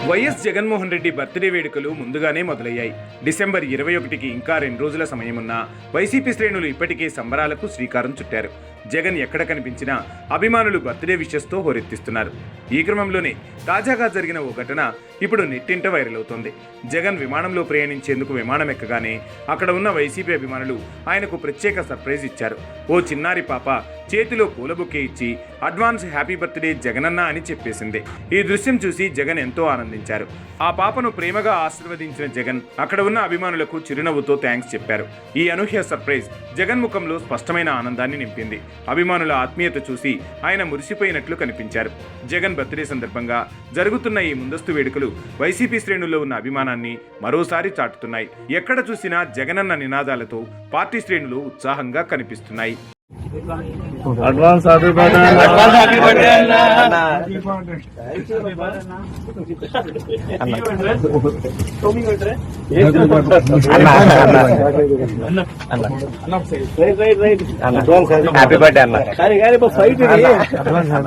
YS Jaganmohan Reddy birthday వేడుకలు ముందుగానే మొదలయ్యాయి. డిసెంబర్ 21కి ఇంకా 2 రోజుల సమయమున్నా వైసీపీ శ్రేణులు ఇప్పటికే సంబరాలకు శ్రీకారం చుట్టారు. జగన్ ఎక్కడ కనిపించినా అభిమానులు బర్త్డే విషెస్తో హోరెత్తిస్తున్నారు. ఈ క్రమంలోనే తాజాగా జరిగిన ఓ ఘటన ఇప్పుడు నెట్టింట వైరల్ అవుతోంది. జగన్ విమానంలో ప్రయాణించేందుకు విమానం ఎక్కగానే అక్కడ ఉన్న వైసీపీ అభిమానులు ఆయనకు ప్రత్యేక సర్ప్రైజ్ ఇచ్చారు. ఓ చిన్నారి పాప చేతిలో పూల బొకే ఇచ్చి అడ్వాన్స్ హ్యాపీ బర్త్డే జగనన్న అని చెప్పేసింది. ఈ దృశ్యం చూసి జగన్ ఎంతో ఆనందించారు. ఆ పాపను ప్రేమగా ఆశీర్వదించిన జగన్ అక్కడ ఉన్న అభిమానులకు చిరునవ్వుతో థ్యాంక్స్ చెప్పారు. ఈ అనూహ్య సర్ప్రైజ్ జగన్ ముఖంలో స్పష్టమైన ఆనందాన్ని నింపింది. అభిమానుల ఆత్మీయత చూసి ఆయన మురిసిపోయినట్లు కనిపించారు. జగన్ బర్త్డే సందర్భంగా జరుగుతున్న ఈ ముందస్తు వేడుకలు వైసీపీ శ్రేణుల్లో ఉన్న అభిమానాన్ని మరోసారి చాటుతున్నాయి. ఎక్కడ చూసినా జగనన్న నినాదాలతో పార్టీ శ్రేణులు ఉత్సాహంగా కనిపిస్తున్నాయి. అడ్వాన్స్ హ్యాపీ బర్త్డే అన్న.